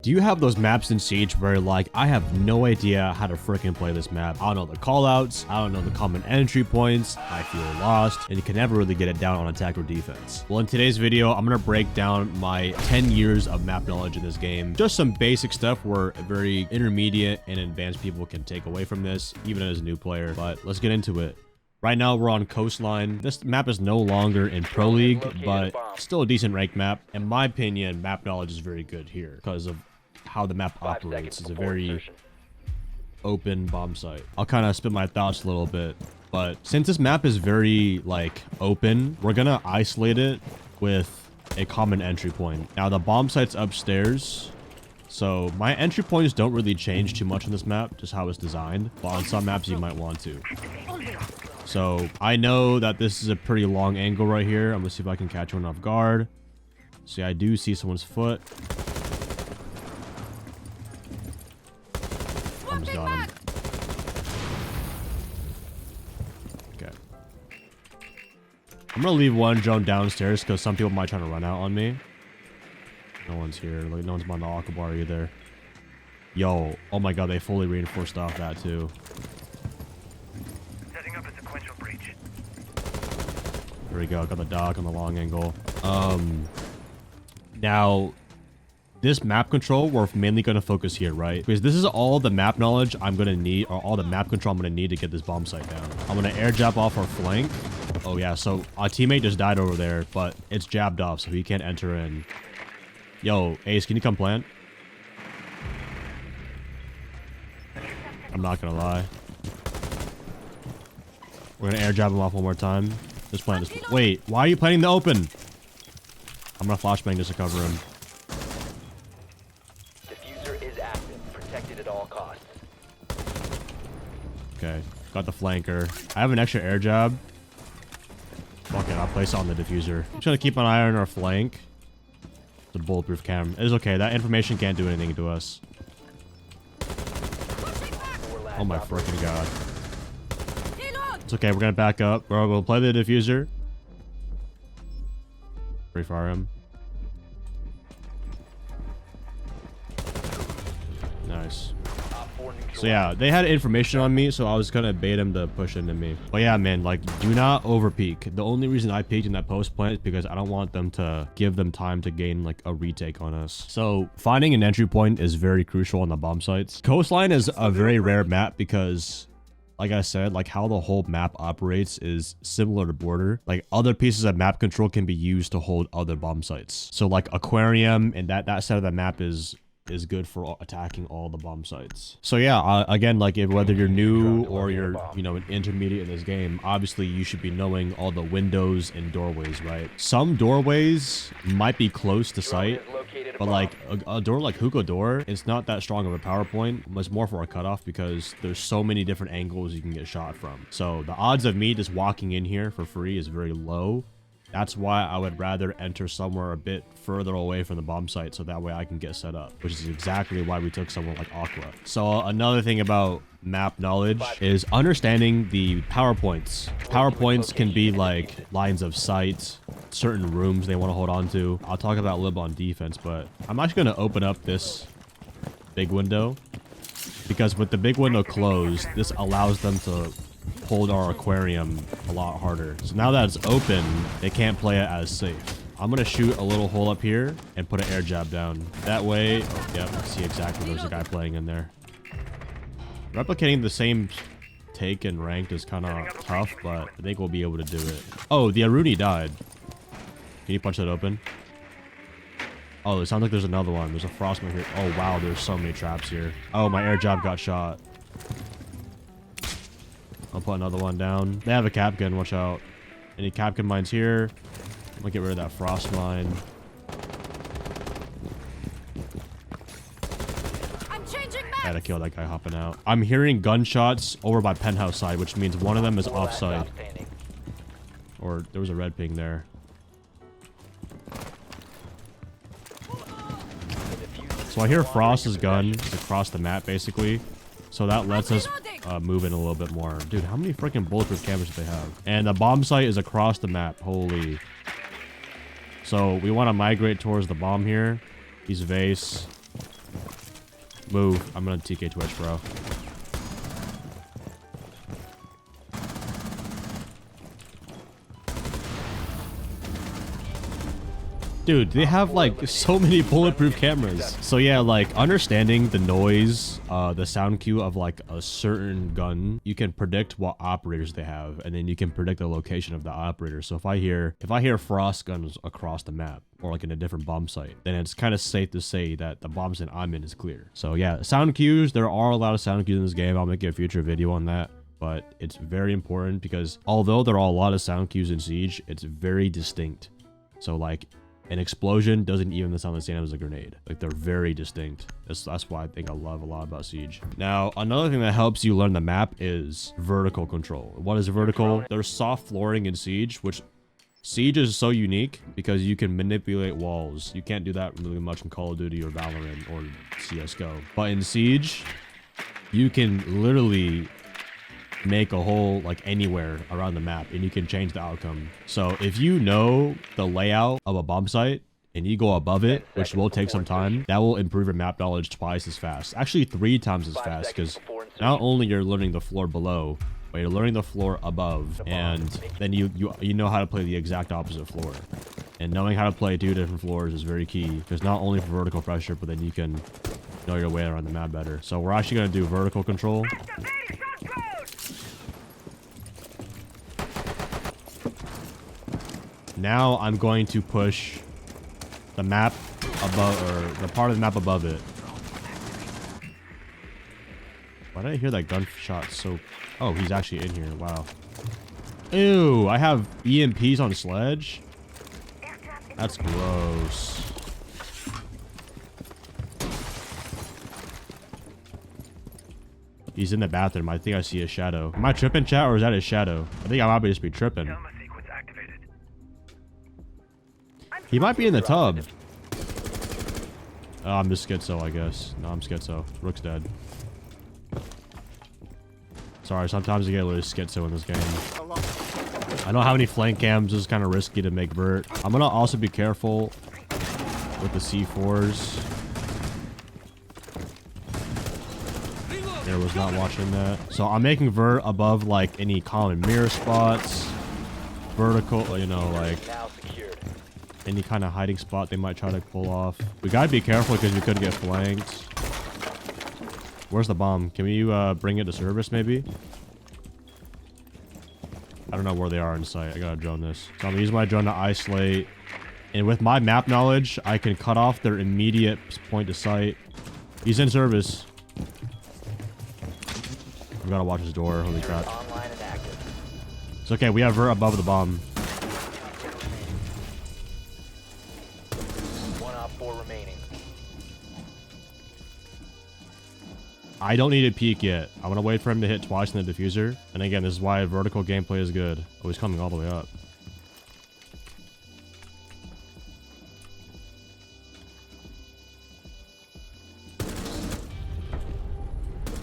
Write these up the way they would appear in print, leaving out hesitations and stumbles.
Do you have those maps in Siege where like, I have no idea how to freaking play this map? I don't know the callouts. I don't know the common entry points. I feel lost and you can never really get it down on attack or defense. Well, in today's video, I'm going to break down my 10 years of map knowledge in this game. Just some basic stuff where very intermediate and advanced people can take away from this, even as a new player. But let's get into it. Right now, we're on Coastline. This map is no longer in Pro League, but still a decent ranked map. In my opinion, map knowledge is very good here because of how the map operates. It's a very open bomb site. I'll kind of spit my thoughts a little bit, but since this map is very, like, open, we're gonna isolate it with a common entry point. Now, the bomb site's upstairs, so my entry points don't really change too much on this map, just how it's designed, but on some maps you might want to. So I know that this is a pretty long angle right here. I'm gonna see if I can catch one off guard. See, I do see someone's foot. Almost got him. Okay. I'm gonna leave one drone downstairs because some people might try to run out on me. No one's here. Like, no one's on the Akabar either. Yo, oh my god, they fully reinforced off that too. There we go. Got the dog on the long angle. Now, this map control, we're mainly going to focus here, right? Because this is all the map knowledge I'm going to need, or all the map control I'm going to need to get this bomb site down. I'm going to air jab off our flank. Oh yeah, so our teammate just died over there, but it's jabbed off, so he can't enter in. Yo, Ace, can you come plant? I'm not going to lie. We're going to air jab him off one more time. Just plant this. Wait, why are you planting the open? I'm gonna flashbang just to cover him. Diffuser is active, protected at all costs. Okay, got the flanker. I have an extra air jab. Fuck it, I'll place it on the diffuser. I'm just gonna keep an eye on our flank. The bulletproof cam. It is okay, that information can't do anything to us. Oh my freaking god. It's okay, we're gonna back up. We'll play the diffuser. Free fire him. Nice. So yeah, they had information on me, so I was gonna bait him to push into me. But yeah, man, like, do not over peek. The only reason I peeked in that post plant is because I don't want them to give them time to gain like a retake on us. So finding an entry point is very crucial on the bomb sites. Coastline is a very rare map because, like I said, like how the whole map operates is similar to Border. Like other pieces of map control can be used to hold other bomb sites. So like Aquarium and that side of the map is good for attacking all the bomb sites. So yeah, again, like whether you're new or you're, you know, an intermediate in this game, obviously you should be knowing all the windows and doorways, right? Some doorways might be close to sight, but like a door like Hookah door, it's not that strong of a power point. It's more for a cutoff because there's so many different angles you can get shot from. So the odds of me just walking in here for free is very low. That's why I would rather enter somewhere a bit further away from the bomb site so that way I can get set up, which is exactly why we took someone like Aqua. So another thing about map knowledge is understanding the PowerPoints. PowerPoints can be like lines of sight, certain rooms they want to hold on to. I'll talk about a little bit on defense, but I'm actually going to open up this big window because with the big window closed, this allows them to hold our aquarium a lot harder. So now that it's open, they can't play it as safe. I'm gonna shoot a little hole up here and put an air jab down. That way, oh, yep, I see exactly there's a guy playing in there. Replicating the same take and ranked is kind of tough, but I think we'll be able to do it. Oh, the Aruni died. Can you punch that open? Oh, it sounds like there's another one. There's a frostman here. Oh wow, there's so many traps here. Oh, my air jab got shot. I'll put another one down. They have a cap gun, watch out. Any cap gun mines here? I'm gonna get rid of that frost mine. I had to kill that guy hopping out. I'm hearing gunshots over by penthouse side, which means one of them is offside. Or there was a red ping there. So I hear Frost's gun is across the map, basically. So that lets us move in a little bit more. Dude, how many freaking bulletproof cameras do they have? And the bomb site is across the map. Holy. So we want to migrate towards the bomb here. He's vase. Move. I'm gonna TK Twitch, bro. Dude, they have like so many bulletproof cameras. So yeah, like understanding the noise, the sound cue of like a certain gun, you can predict what operators they have, and then you can predict the location of the operator. So if I hear frost guns across the map or like in a different bomb site, then it's kind of safe to say that the bomb site I'm in is clear. So yeah, sound cues, there are a lot of sound cues in this game. I'll make a future video on that. But it's very important because although there are a lot of sound cues in Siege, it's very distinct. So like an explosion doesn't even sound the same as a grenade. Like they're very distinct. That's why I think I love a lot about Siege. Now, another thing that helps you learn the map is vertical control. What is vertical? There's soft flooring in Siege, which Siege is so unique because you can manipulate walls. You can't do that really much in Call of Duty or Valorant or CSGO. But in Siege, you can literally make a hole like anywhere around the map and you can change the outcome. So if you know the layout of a bomb site and you go above it, which will take some time, that will improve your map knowledge twice as fast. Actually 3 times as fast, because not only you're learning the floor below, but you're learning the floor above, and then you know how to play the exact opposite floor. And knowing how to play 2 different floors is very key, because not only for vertical pressure, but then you can know your way around the map better. So we're actually going to do vertical control. Now I'm going to push the map above, or the part of the map above it. Why did I hear that gunshot so... Oh, he's actually in here. Wow. Ew, I have EMPs on Sledge? That's gross. He's in the bathroom. I think I see a shadow. Am I tripping, chat, or is that his shadow? I think I might just be tripping. He might be in the tub. Oh, I'm just schizo, I guess. No, I'm schizo. Rook's dead. Sorry, sometimes you get a little schizo in this game. I know how many flank cams is kind of risky to make vert. I'm gonna also be careful with the C4s. There was not watching that. So I'm making vert above like any common mirror spots. Vertical, you know, like any kind of hiding spot they might try to pull off. We gotta be careful because we could get flanked. Where's the bomb? Can you bring it to service maybe? I don't know where they are in sight. I gotta drone this. So I'm gonna use my drone to isolate. And with my map knowledge, I can cut off their immediate point of sight. He's in service. We gotta watch his door. Holy crap. It's okay. We have vert above the bomb. 1 op 4 remaining. I don't need a peek yet. I want to wait for him to hit twice in the diffuser. And again, this is why vertical gameplay is good. Oh, he's coming all the way up.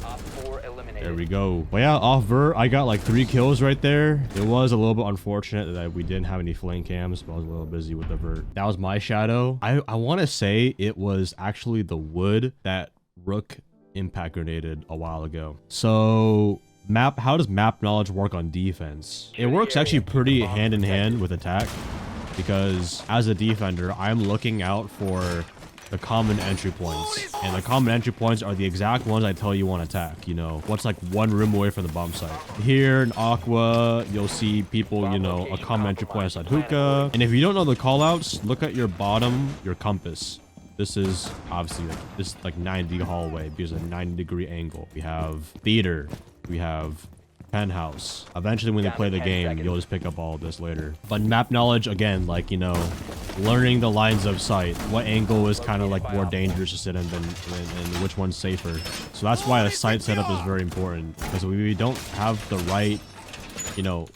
Op 4 eliminated. There we go. But yeah, off vert, I got like 3 kills right there. It was a little bit unfortunate that we didn't have any flame cams, but I was a little busy with the vert. That was my shadow. I want to say it was actually the wood that Rook impact grenaded a while ago. So how does map knowledge work on defense? It works actually pretty hand in hand with attack, because as a defender, I'm looking out for the common entry points, and the common entry points are the exact ones I tell you on attack. You know, what's like 1 room away from the bomb site. Here in Aqua, you'll see people, you know, a common entry point outside hookah. And if you don't know the callouts, look at your bottom, your compass. This is obviously like 90 hallway because of a 90-degree angle. We have theater. We have penthouse. Eventually, when they play the game, you'll just pick up all of this later. But map knowledge, again, like, you know, learning the lines of sight. What angle is kind of like more dangerous to sit in than which one's safer. So that's why a site setup is very important, because we don't have the right, you know,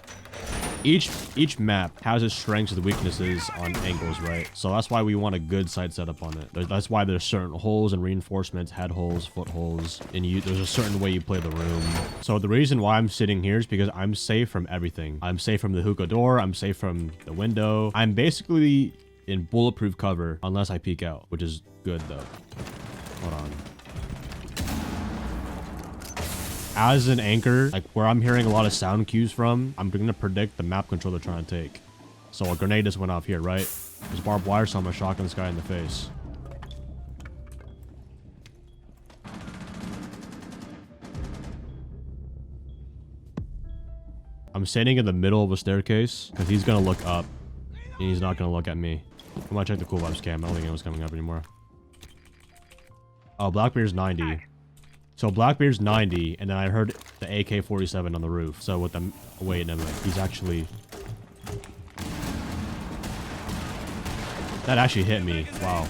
each map has its strengths and weaknesses on angles, right? So that's why we want a good site setup on it. That's why there's certain holes and reinforcements, head holes, foot holes, and there's a certain way you play the room. So the reason why I'm sitting here is because I'm safe from everything. I'm safe from the hookah door. I'm safe from the window. I'm basically in bulletproof cover unless I peek out, which is good though. Hold on. as an anchor, like where I'm hearing a lot of sound cues from, I'm gonna predict the map control they're trying to take. So a grenade just went off here, right? There's barbed wire, so I'm gonna shotgun this guy in the face. I'm standing in the middle of a staircase because he's gonna look up and he's not gonna look at me. I'm gonna check the cool vibes cam. I don't think anyone's coming up anymore. Oh, Blackbeard's 90. So Blackbeard's 90, and then I heard the AK-47 on the roof. So with the... Wait a minute. He's actually... That actually hit me. Wow.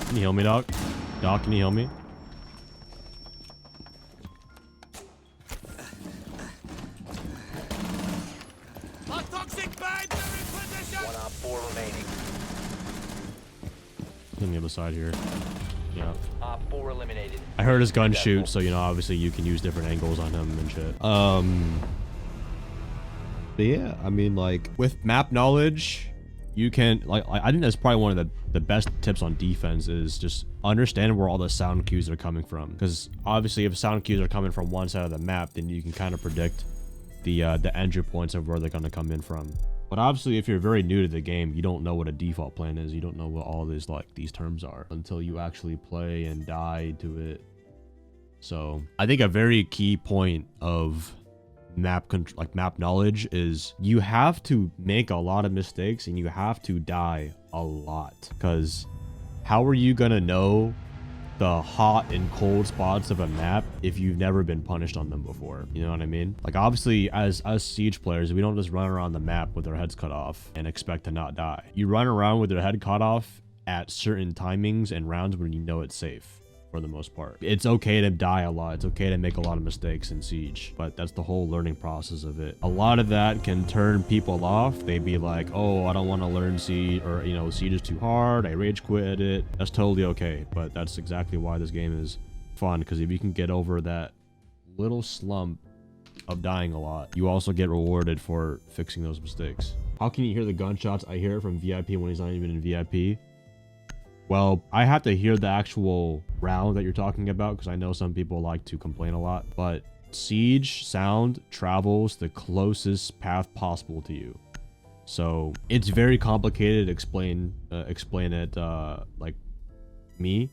Can you heal me, Doc? Doc, can you heal me? One op 4 remaining. On the other side here. Yeah. Op 4 eliminated. I heard his gun shoot, so, you know, obviously you can use different angles on him and shit. But yeah, I mean, like, with map knowledge, you can, like, I think that's probably one of the best tips on defense is just understand where all the sound cues are coming from. Because obviously if sound cues are coming from one side of the map, then you can kind of predict the entry points of where they're going to come in from. But obviously, if you're very new to the game, you don't know what a default plan is. You don't know what all these terms are until you actually play and die to it. So I think a very key point of map knowledge is you have to make a lot of mistakes and you have to die a lot. Because how are you gonna know the hot and cold spots of a map if you've never been punished on them before? You know what I mean? Like, obviously, as Siege players, we don't just run around the map with our heads cut off and expect to not die. You run around with your head cut off at certain timings and rounds when you know it's safe, for the most part. It's okay to die a lot. It's okay to make a lot of mistakes in Siege, but that's the whole learning process of it. A lot of that can turn people off. They'd be like, oh, I don't want to learn Siege, or, you know, Siege is too hard. I rage quit it. That's totally okay, but that's exactly why this game is fun, because if you can get over that little slump of dying a lot, you also get rewarded for fixing those mistakes. How can you hear the gunshots? I hear it from VIP when he's not even in VIP. Well, I have to hear the actual round that you're talking about because I know some people like to complain a lot, but Siege sound travels the closest path possible to you. So it's very complicated to explain it like me.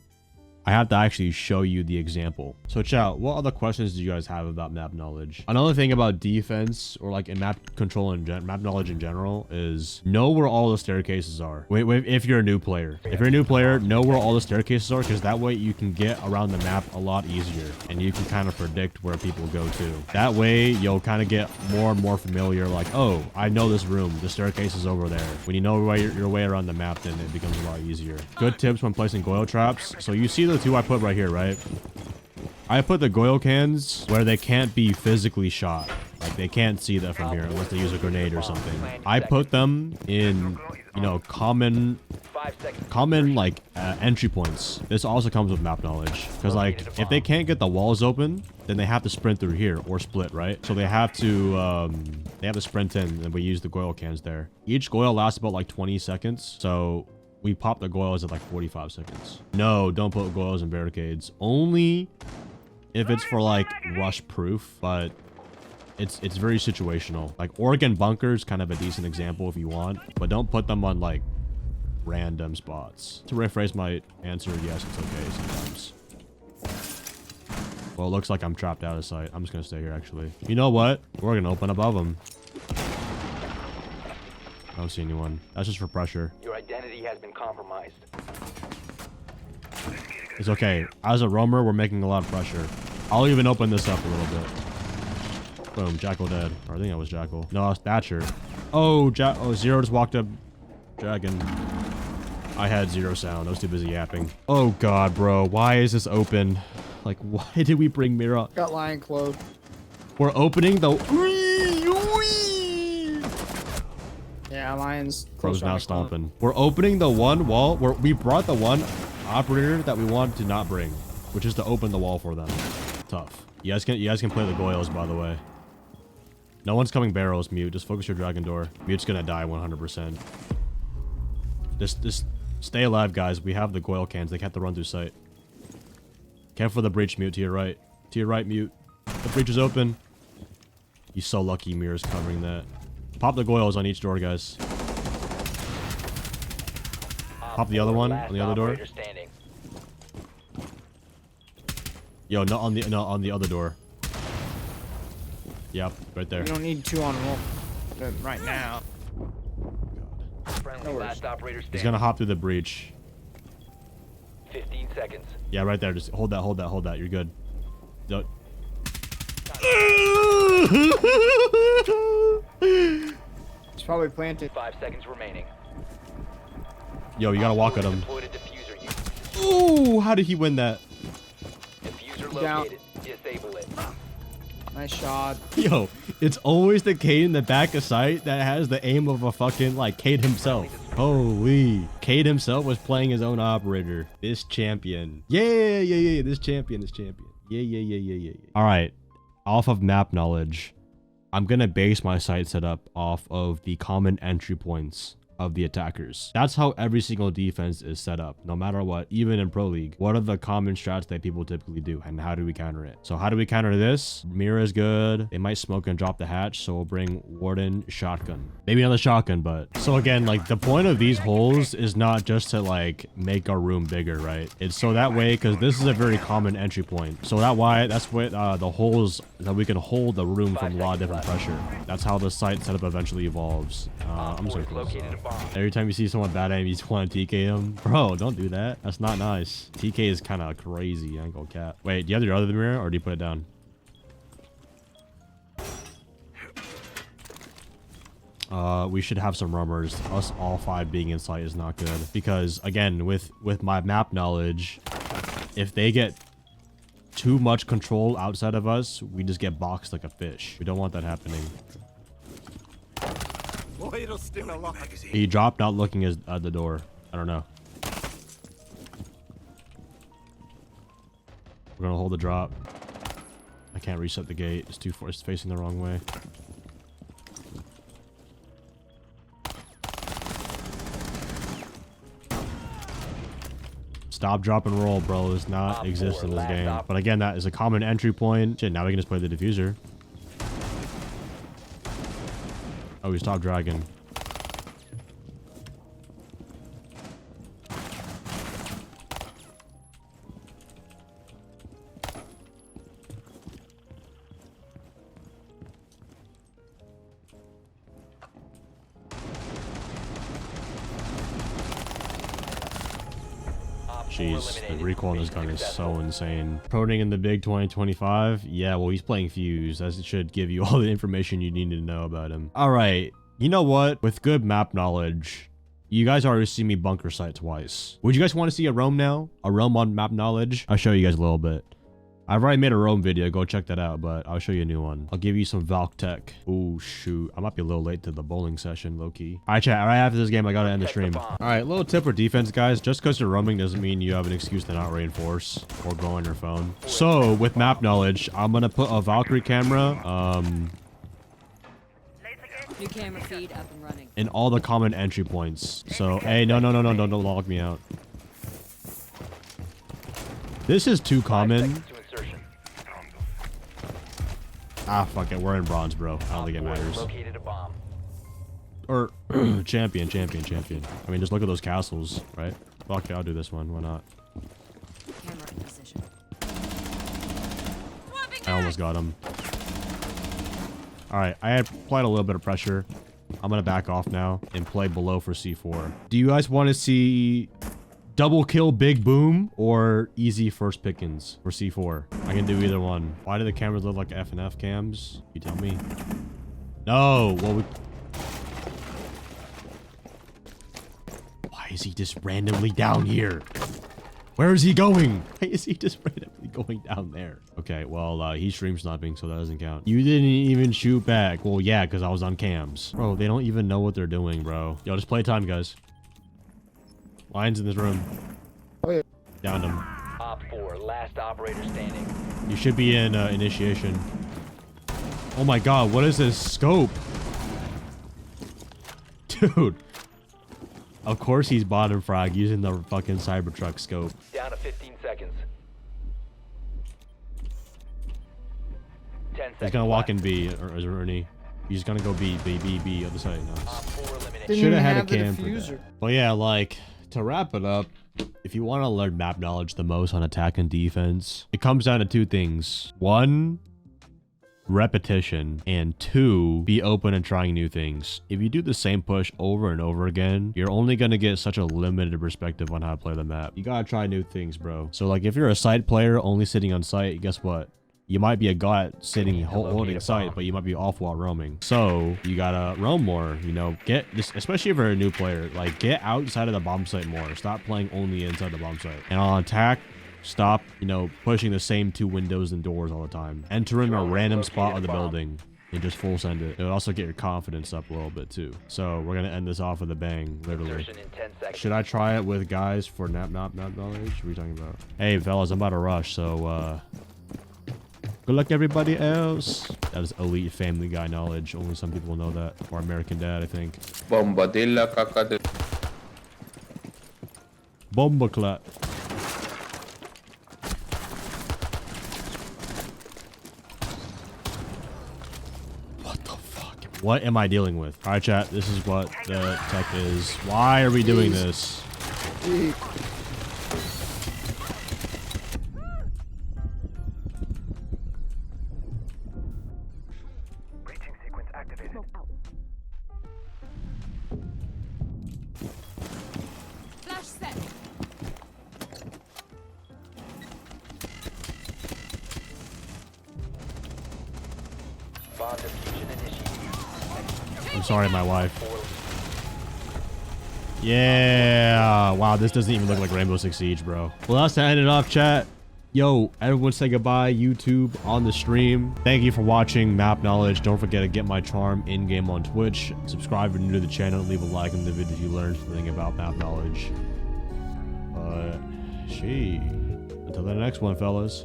I have to actually show you the example. So chat, what other questions do you guys have about map knowledge? Another thing about defense or like in map control and map knowledge in general is know where all the staircases are. Wait, if you're a new player. If you're a new player, know where all the staircases are, because that way you can get around the map a lot easier and you can kind of predict where people go to. That way you'll kind of get more and more familiar, like, oh, I know this room, the staircase is over there. When you know your way around the map, then it becomes a lot easier. Good tips when placing goil traps. So you see the two I put right here, right? I put the goil cans where they can't be physically shot. Like, they can't see that from here unless they use a grenade or something. I put them in, you know, common like entry points. This also comes with map knowledge, because like if they can't get the walls open, then they have to sprint through here or split, right? So they have to sprint in, and we use the goil cans there. Each goil lasts about like 20 seconds, so we pop the goils at like 45 seconds. No, don't put goils in barricades. Only if it's for like rush proof, but it's very situational. Like Oregon bunkers, kind of a decent example if you want, but don't put them on like random spots. To rephrase my answer, yes, it's okay sometimes. Well, it looks like I'm trapped out of sight. I'm just gonna stay here actually. You know what? We're gonna open above them. I don't see anyone. That's just for pressure. Your identity has been compromised. It's okay. As a roamer, we're making a lot of pressure. I'll even open this up a little bit. Boom, Jackal dead. Or I think that was Jackal. No, it's Thatcher. Oh, Zero just walked up. Dragon. I had zero sound. I was too busy yapping. Oh god, bro. Why is this open? Like, why did we bring Mira? Got lion clothed. We're opening the... Yeah, lion's Bro's now stomping. We're opening the one wall where we brought the one operator that we wanted to not bring, which is to open the wall for them. Tough. You guys can play the goils, by the way. No one's coming barrels, Mute. Just focus your dragon door. Mute's gonna die 100%. Just stay alive, guys. We have the goil cans. They have to run through sight. Careful for the breach, Mute. To your right. To your right, Mute. The breach is open. He's so lucky Mirror's covering that. Pop the goils on each door, guys. Pop the other one on the other door. Yo, no, on the other door. Yep, right there. We don't need 2 on roll right now. Friendly last operator standing. He's gonna hop through the breach. 15 seconds. Yeah, right there. Just hold that, hold that, hold that. You're good. Don't. It's probably planted. 5 seconds remaining. Yo, you gotta walk at him. Deployed a diffuser unit. Ooh, how did he win that? Diffuser Down. located. Disable it. Nice shot. Yo, it's always the Cade in the back of sight that has the aim of a fucking, like, Cade himself. Holy. Cade himself was playing his own operator. This champion. Yeah. This champion. Yeah. All right. Off of map knowledge, I'm gonna base my site setup off of the common entry points of the attackers. That's how every single defense is set up, no matter what. Even in Pro League, what are the common strats that people typically do, and how do we counter it? So how do we counter this? Mirror is good. They might smoke and drop the hatch, so we'll bring Warden, shotgun. Maybe another shotgun, but... So again, like, the point of these holes is not just to, like, make our room bigger, right? It's so that way, because this is a very common entry point. So that's what the holes, that we can hold the room from a lot of different pressure. That's how the site setup eventually evolves. I'm just gonna close this off. Every time you see someone bad aim, you just want to TK him. Bro, don't do that. That's not nice. TK is kind of crazy. I ain't gonna cap. Wait, do you have your other mirror, or do you put it down? We should have some rummers. Us all 5 being in sight is not good. Because, again, with my map knowledge, if they get too much control outside of us, we just get boxed like a fish. We don't want that happening. He dropped not looking at the door. I don't know. We're gonna hold the drop. I can't reset the gate. It's too far. It's facing the wrong way. Stop, drop, and roll, bro. Does not exist in this game. But again, that is a common entry point. Shit, now we can just play the diffuser. Oh, we stopped dragging. Jeez, the recoil on this gun is so insane. Proning in the big 2025? Yeah, well, he's playing Fuse. That should give you all the information you need to know about him. All right, you know what? With good map knowledge, you guys already see me bunker site twice. Would you guys want to see a roam now? A roam on map knowledge? I'll show you guys a little bit. I've already made a roam video. Go check that out, but I'll show you a new one. I'll give you some Valk tech. Oh, shoot. I might be a little late to the bowling session, low-key. All right, chat. Right after this game, I gotta end the stream. All right, little tip for defense, guys. Just because you're roaming doesn't mean you have an excuse to not reinforce or go on your phone. So, with map knowledge, I'm gonna put a Valkyrie camera, New camera feed up and running. in all the common entry points. So, hey, no, don't log me out. This is too common. Ah, fuck it. We're in bronze, bro. I don't think it matters. Or champion. I mean, just look at those castles, right? Fuck it, I'll do this one. Why not? Camera in position. I almost got him. Alright, I applied a little bit of pressure. I'm gonna back off now and play below for C4. Do you guys want to see double kill big boom or easy first pickings for C4? I can do either one. Why do the cameras look like F&F cams? You tell me. No, well, why is he just randomly down here? Where is he going? Why is he just randomly going down there? Okay, well, he's stream sniping, so that doesn't count. You didn't even shoot back. Well, yeah, because I was on cams. Bro, they don't even know what they're doing, bro. Yo, just play time, guys. Lions in this room. Oh, yeah. Downed him. Op 4, last operator standing. You should be in initiation. Oh my god, what is this scope? Dude. Of course he's bottom frag using the fucking Cybertruck scope. Down to 15 seconds. He's gonna walk in B, or is Ernie? He's gonna go B, other side. Nice. Op 4 eliminated. Didn't Should even have had a have the cam for diffuser. that. But yeah, like, to wrap it up, if you want to learn map knowledge the most on attack and defense, it comes down to two things. One, repetition, and two, be open and trying new things. If you do the same push over and over again, you're only going to get such a limited perspective on how to play the map. You got to try new things, bro. So like if you're a site player only sitting on site, guess what? You might be a god sitting holding site, but you might be off while roaming. So you gotta roam more, you know, get this, especially if you're a new player, like get outside of the bomb site more. Stop playing only inside the bomb site. And on attack, stop, you know, pushing the same 2 windows and doors all the time. Enter in a random spot of the building and just full send it. It'll also get your confidence up a little bit too. So we're gonna end this off with a bang, literally. Insertion in 10 seconds. Should I try it with guys for nap knowledge? What are we talking about? Hey fellas, I'm about to rush, so good luck everybody else. That is elite Family Guy knowledge. Only some people know that. Or American Dad, I think. Bombadilla cacade. Bomba clat. What the fuck? What am I dealing with? Alright chat, this is what the tech is. Why are we doing this? Flash set. Bomb diffusion initiated. I'm sorry, my wife. Yeah. Wow, this doesn't even look like Rainbow Six Siege, bro. Well, that's to end it off, chat. Yo, everyone say goodbye, YouTube, on the stream. Thank you for watching Map Knowledge. Don't forget to get my charm in-game on Twitch. Subscribe if you're new to the channel. Leave a like in the video if you learned something about Map Knowledge. Until the next one, fellas.